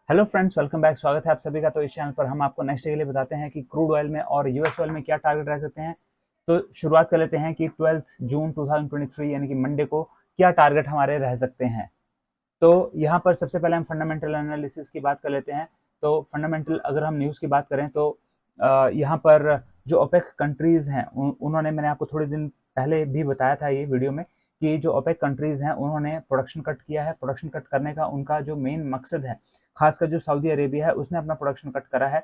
Hello friends, welcome back. स्वागत है आप सभी का। तो इस चैनल पर हम आपको नेक्स्ट डे के लिए बताते हैं कि क्रूड ऑयल में और यूएस ऑयल में क्या टारगेट रह सकते हैं। तो शुरुआत कर लेते हैं कि 12 जून 2023 यानी कि मंडे को क्या टारगेट हमारे रह सकते हैं। तो यहाँ पर सबसे पहले हम फंडामेंटल एनालिसिस की बात कर लेते हैं। तो फंडामेंटल अगर हम न्यूज़ की बात करें तो यहाँ पर जो ओपेक कंट्रीज़ हैं उन्होंने, मैंने आपको थोड़े दिन पहले भी बताया था ये वीडियो में कि जो ओपेक कंट्रीज़ हैं उन्होंने प्रोडक्शन कट किया है। प्रोडक्शन कट करने का उनका जो मेन मकसद है, खासकर जो सऊदी अरेबिया है उसने अपना प्रोडक्शन कट करा है।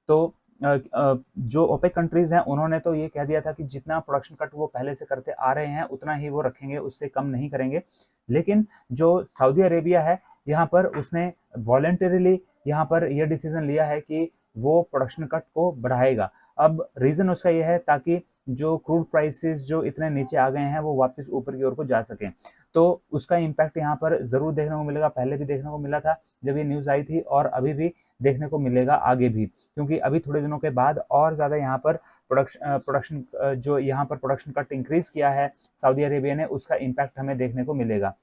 तो जो ओपेक कंट्रीज़ हैं उन्होंने तो ये कह दिया था कि जितना प्रोडक्शन कट वो पहले से करते आ रहे हैं उतना ही वो रखेंगे, उससे कम नहीं करेंगे। लेकिन जो सऊदी अरेबिया है यहाँ पर उसने वॉलंटरीली यहाँ पर यह डिसीजन लिया है कि वो प्रोडक्शन कट को बढ़ाएगा। अब रीज़न उसका यह है ताकि जो क्रूड प्राइसेस जो इतने नीचे आ गए हैं वो वापस ऊपर की ओर को जा सकें। तो उसका इम्पैक्ट यहाँ पर ज़रूर देखने को मिलेगा। पहले भी देखने को मिला था जब ये न्यूज़ आई थी, और अभी भी देखने को मिलेगा आगे भी, क्योंकि अभी थोड़े दिनों के बाद और ज़्यादा यहाँ पर प्रोडक्शन जो यहाँ पर प्रोडक्शन कट इंक्रीज़ किया है सऊदी अरेबिया ने, उसका इम्पैक्ट हमें देखने को मिलेगा।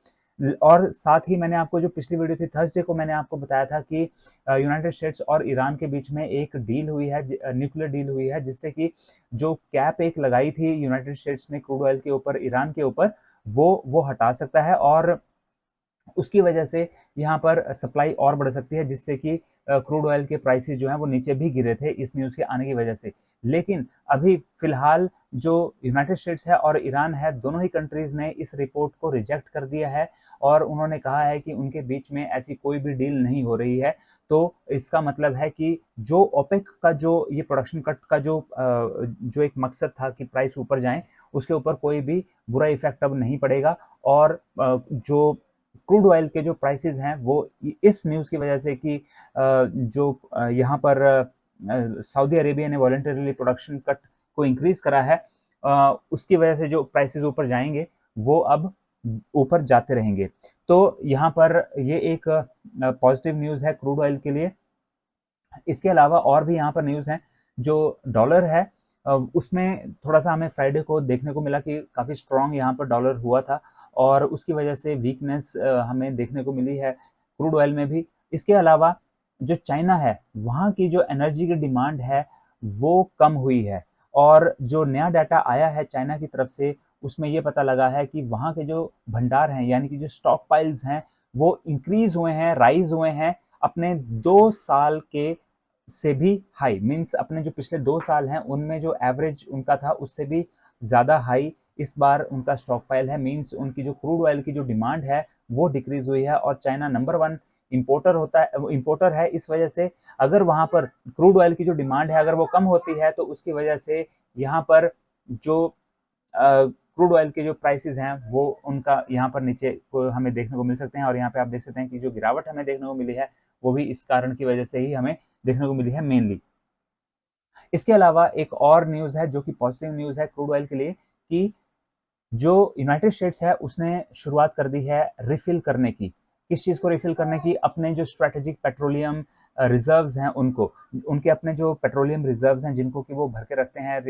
और साथ ही मैंने आपको जो पिछली वीडियो थी थर्सडे को, मैंने आपको बताया था कि यूनाइटेड स्टेट्स और ईरान के बीच में एक डील हुई है, न्यूक्लियर डील हुई है, जिससे कि जो कैप एक लगाई थी यूनाइटेड स्टेट्स ने क्रूड ऑयल के ऊपर, ईरान के ऊपर, वो हटा सकता है, और उसकी वजह से यहाँ पर सप्लाई और बढ़ सकती है, जिससे कि क्रूड ऑयल के प्राइसेस जो हैं वो नीचे भी गिरे थे इस न्यूज़ के आने की वजह से। लेकिन अभी फिलहाल जो यूनाइटेड स्टेट्स है और ईरान है, दोनों ही कंट्रीज़ ने इस रिपोर्ट को रिजेक्ट कर दिया है, और उन्होंने कहा है कि उनके बीच में ऐसी कोई भी डील नहीं हो रही है। तो इसका मतलब है कि जो ओपेक का जो ये प्रोडक्शन कट का जो एक मकसद था कि प्राइस ऊपर जाएँ, उसके ऊपर कोई भी बुरा इफ़ेक्ट अब नहीं पड़ेगा। और जो क्रूड ऑयल के जो प्राइसेस हैं वो इस न्यूज़ की वजह से कि यहाँ पर सऊदी अरेबिया ने वॉलंटरीली प्रोडक्शन कट को इंक्रीज़ करा है, उसकी वजह से जो प्राइसेस ऊपर जाएँगे वो अब ऊपर जाते रहेंगे। तो यहाँ पर ये एक पॉजिटिव न्यूज़ है क्रूड ऑयल के लिए। इसके अलावा और भी यहाँ पर न्यूज़ हैं। जो डॉलर है उसमें थोड़ा-सा हमें फ्राइडे को देखने को मिला कि काफ़ी स्ट्रॉन्ग यहाँ पर डॉलर हुआ था, और उसकी वजह से वीकनेस हमें देखने को मिली है क्रूड ऑयल में भी। इसके अलावा जो चाइना है, वहाँ की जो एनर्जी की डिमांड है वो कम हुई है, और जो नया डाटा आया है चाइना की तरफ से उसमें ये पता लगा है कि वहाँ के जो भंडार हैं, यानी कि जो स्टॉक पाइल्स हैं, वो इंक्रीज़ हुए हैं, राइज़ हुए हैं अपने 2 साल के से भी हाई, मीन्स अपने जो पिछले 2 साल हैं उनमें जो एवरेज उनका था उससे भी ज़्यादा हाई इस बार उनका स्टॉक पाइल है। मीन्स उनकी जो क्रूड ऑयल की जो डिमांड है वो डिक्रीज़ हुई है, और चाइना नंबर 1 इम्पोर्टर है। इस वजह से अगर वहाँ पर क्रूड ऑयल की जो डिमांड है अगर वो कम होती है तो उसकी वजह से यहाँ पर जो क्रूड ऑयल के जो प्राइसेस हैं वो उनका यहाँ पर नीचे को हमें देखने को मिल सकते हैं, और यहाँ पे आप देख सकते हैं कि जो गिरावट हमें देखने को मिली है वो भी इस कारण की वजह से ही हमें देखने को मिली है मेनली। इसके अलावा एक और न्यूज़ है जो कि पॉजिटिव न्यूज़ है क्रूड ऑयल के लिए, कि जो यूनाइटेड स्टेट्स है उसने शुरुआत कर दी है रिफ़िल करने की। किस चीज़ को रिफ़िल करने की? अपने जो स्ट्रैटेजिक पेट्रोलियम रिज़र्व्स हैं उनको। उनके अपने जो पेट्रोलियम रिज़र्व्स हैं जिनको कि वो भर के रखते हैं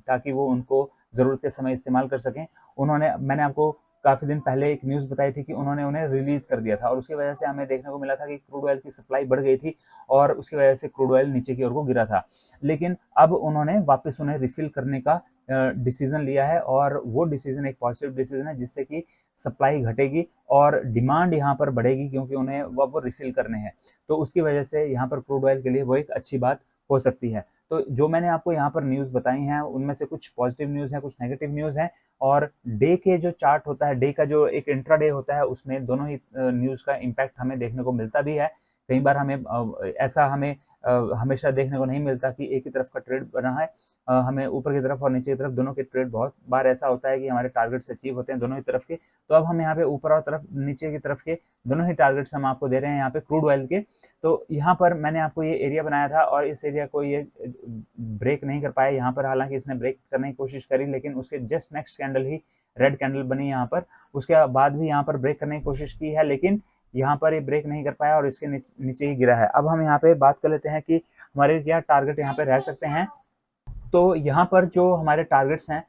ताकि वो उनको ज़रूरत के समय इस्तेमाल कर सकें। मैंने आपको काफ़ी दिन पहले एक न्यूज़ बताई थी कि उन्होंने उन्हें रिलीज़ कर दिया था, और उसकी वजह से हमें देखने को मिला था कि क्रूड ऑयल की सप्लाई बढ़ गई थी, और उसकी वजह से क्रूड ऑयल नीचे की ओर को गिरा था। लेकिन अब उन्होंने वापस उन्हें रिफ़िल करने का डिसीजन लिया है, और वो डिसीजन एक पॉजिटिव डिसीजन है, जिससे कि सप्लाई घटेगी और डिमांड यहाँ पर बढ़ेगी, क्योंकि उन्हें वो रिफ़िल करने हैं। तो उसकी वजह से यहाँ पर क्रूड ऑयल के लिए वो एक अच्छी बात हो सकती है। तो जो मैंने आपको यहाँ पर न्यूज़ बताई हैं उनमें से कुछ पॉजिटिव न्यूज़ हैं, कुछ नेगेटिव न्यूज़ हैं, और डे के जो चार्ट होता है, डे का जो एक इंट्राडे होता है, उसमें दोनों ही न्यूज़ का इम्पैक्ट हमें देखने को मिलता भी है। कई बार ऐसा हमें हमेशा देखने को नहीं मिलता कि एक ही तरफ का ट्रेड बना है। हमें ऊपर की तरफ और नीचे की तरफ दोनों के ट्रेड, बहुत बार ऐसा होता है कि हमारे टारगेट्स अचीव होते हैं दोनों ही तरफ के। तो अब हम यहाँ पे ऊपर और तरफ नीचे की तरफ के दोनों ही टारगेट्स हम आपको दे रहे हैं यहाँ पे क्रूड ऑयल के। तो यहाँ पर मैंने आपको ये एरिया बनाया था, और इस एरिया को ये ब्रेक नहीं कर पाया यहाँ पर। हालांकि इसने ब्रेक करने की कोशिश करी, लेकिन उसके जस्ट नेक्स्ट कैंडल ही रेड कैंडल बनी यहाँ पर। उसके बाद भी यहाँ पर ब्रेक करने की कोशिश की है, लेकिन यहाँ पर ये ब्रेक नहीं कर पाया और इसके नीचे ही गिरा है। अब हम यहाँ पे बात कर लेते हैं कि हमारे क्या टारगेट यहाँ पे रह सकते हैं। तो यहाँ पर जो हमारे टारगेट्स हैं,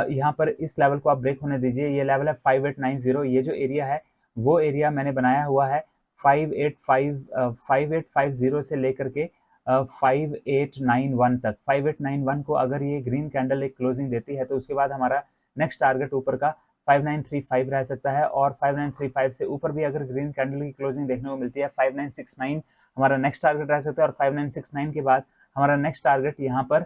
यहाँ पर इस लेवल को आप ब्रेक होने दीजिए। ये लेवल है 5890। ये जो एरिया है वो एरिया मैंने बनाया हुआ है 5850 से लेकर के 5891 तक। 5891 को अगर ये ग्रीन कैंडल एक क्लोजिंग देती है तो उसके बाद हमारा नेक्स्ट टारगेट ऊपर का 5935 रह सकता है, और 5935 से ऊपर भी अगर ग्रीन कैंडल की क्लोजिंग देखने को मिलती है 5969 हमारा नेक्स्ट टारगेट रह सकता है, और 5969 के बाद हमारा नेक्स्ट टारगेट यहाँ पर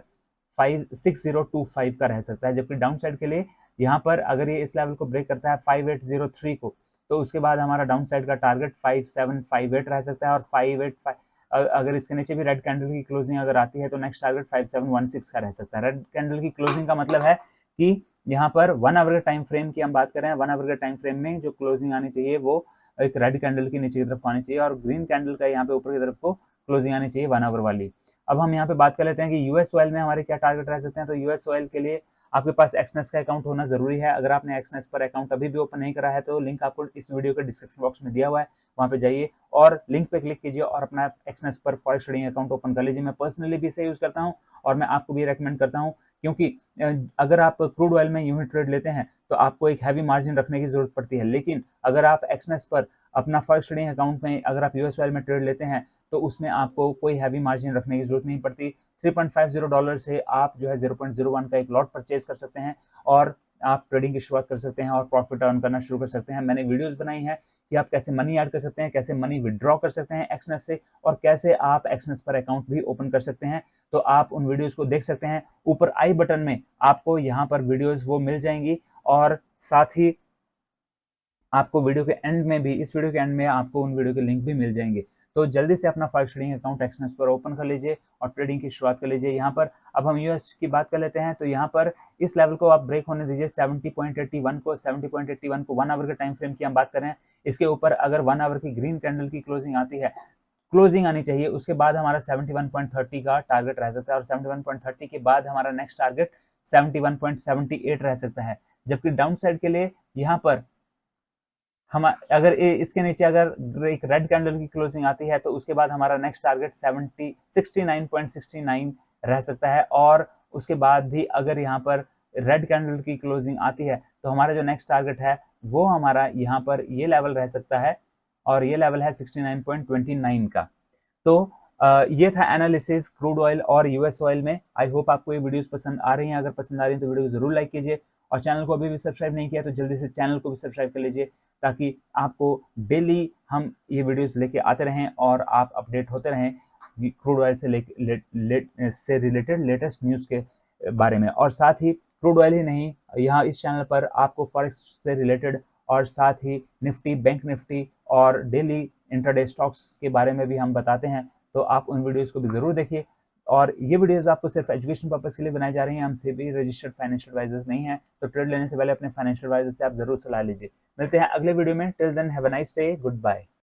56025 का रह सकता है। जबकि डाउन साइड के लिए यहाँ पर अगर ये इस लेवल को ब्रेक करता है 5803 को, तो उसके बाद हमारा डाउन साइड का टारगेट 5758 रह सकता है, और 585 अगर इसके नीचे भी रेड कैंडल की क्लोजिंग अगर आती है तो नेक्स्ट टारगेट 5716 का रह सकता है। रेड कैंडल की क्लोजिंग का मतलब है कि यहाँ पर 1 आवर के टाइम फ्रेम की हम बात करें, 1 आवर के टाइम फ्रेम में जो क्लोजिंग आनी चाहिए वो एक रेड कैंडल की नीचे की तरफ आनी चाहिए, और ग्रीन कैंडल का यहाँ पे ऊपर की तरफ को क्लोजिंग आनी चाहिए 1 आवर वाली। अब हम यहाँ पे बात कर लेते हैं कि यूएस ऑयल में हमारे क्या टारगेट रह सकते हैं। तो यूएस ऑयल के लिए आपके पास एक्सनेस का अकाउंट होना जरूरी है। अगर आपने एक्सनेस पर अकाउंट अभी भी ओपन नहीं करा है तो लिंक आपको इस वीडियो के डिस्क्रिप्शन बॉक्स में दिया हुआ है, वहाँ पे जाइए और लिंक पे क्लिक कीजिए और अपना एक्सनेस पर फॉरेक्स ट्रेडिंग अकाउंट ओपन कर लीजिए। मैं पर्सनली भी इसे यूज करता हूँ और मैं आपको भी रेकमेंड करता हूँ, क्योंकि अगर आप क्रूड ऑयल में यूं ही ट्रेड लेते हैं तो आपको एक हैवी मार्जिन रखने की जरूरत पड़ती है, लेकिन अगर आप एक्सनेस पर अपना फॉरेक्स ट्रेडिंग अकाउंट में अगर आप यूएस ऑयल में ट्रेड लेते हैं तो उसमें आपको कोई हैवी मार्जिन रखने की जरूरत नहीं पड़ती। $3.50 से आप जो है 0.01 का एक लॉट परचेज कर सकते हैं और आप ट्रेडिंग की शुरुआत कर सकते हैं और प्रॉफिट अर्न करना शुरू कर सकते हैं। मैंने वीडियोस बनाई हैं कि आप कैसे मनी ऐड कर सकते हैं, कैसे मनी विड्रॉ कर सकते हैं एक्सनेस से, और कैसे आप एक्सनेस पर अकाउंट भी ओपन कर सकते हैं। तो आप उन वीडियोस को देख सकते हैं। ऊपर आई बटन में आपको यहाँ पर वीडियोस वो मिल जाएंगी, और साथ ही आपको वीडियो के एंड में भी, इस वीडियो के एंड में आपको उन वीडियो के लिंक भी मिल जाएंगे। तो जल्दी से अपना फॉरेक्स ट्रेडिंग अकाउंट एक्सनेस पर ओपन कर लीजिए और ट्रेडिंग की शुरुआत कर लीजिए। यहाँ पर अब हम यूएस की बात कर लेते हैं। तो यहाँ पर इस लेवल को आप ब्रेक होने दीजिए 70.81 को। 70.81 को 1 आवर के टाइम फ्रेम की हम बात करें, इसके ऊपर अगर 1 आवर की ग्रीन कैंडल की क्लोजिंग आती है, क्लोजिंग आनी चाहिए, उसके बाद हमारा 71.30 का टारगेट रह सकता है, और 71.30 के बाद हमारा नेक्स्ट टारगेट 71.78 रह सकता है। जबकि डाउन साइड के लिए यहाँ पर हम अगर इसके नीचे अगर एक रेड कैंडल की क्लोजिंग आती है तो उसके बाद हमारा नेक्स्ट टारगेट 69.69 रह सकता है, और उसके बाद भी अगर यहाँ पर रेड कैंडल की क्लोजिंग आती है तो हमारा जो नेक्स्ट टारगेट है वो हमारा यहाँ पर ये लेवल रह सकता है, और ये लेवल है 69.29 का। तो ये था एनालिसिस क्रूड ऑयल और यूएस ऑयल में। आई होप आपको ये वीडियोस पसंद आ रही हैं। अगर पसंद आ रही हैं तो वीडियो को जरूर लाइक कीजिए, और चैनल को अभी भी सब्सक्राइब नहीं किया तो जल्दी से चैनल को भी सब्सक्राइब कर लीजिए, ताकि आपको डेली हम ये वीडियोस लेके आते रहें और आप अपडेट होते रहें क्रूड ऑयल से रिलेटेड लेटेस्ट न्यूज़ के बारे में। और साथ ही क्रूड ऑयल ही नहीं, यहाँ इस चैनल पर आपको फॉरेक्स से रिलेटेड और साथ ही निफ्टी, बैंक निफ्टी और डेली इंट्राडे स्टॉक्स के बारे में भी हम बताते हैं। तो आप उन वीडियोस को भी जरूर देखिए। और ये वीडियोस आपको सिर्फ एजुकेशन पर्पस के लिए बनाई जा रही हैं। हम सभी रजिस्टर्ड फाइनेंशियल एडवाइजर्स नहीं हैं, तो ट्रेड लेने से पहले अपने फाइनेंशियल एडवाइजर से आप जरूर सलाह लीजिए। मिलते हैं अगले वीडियो में। Till then have a nice day, good bye.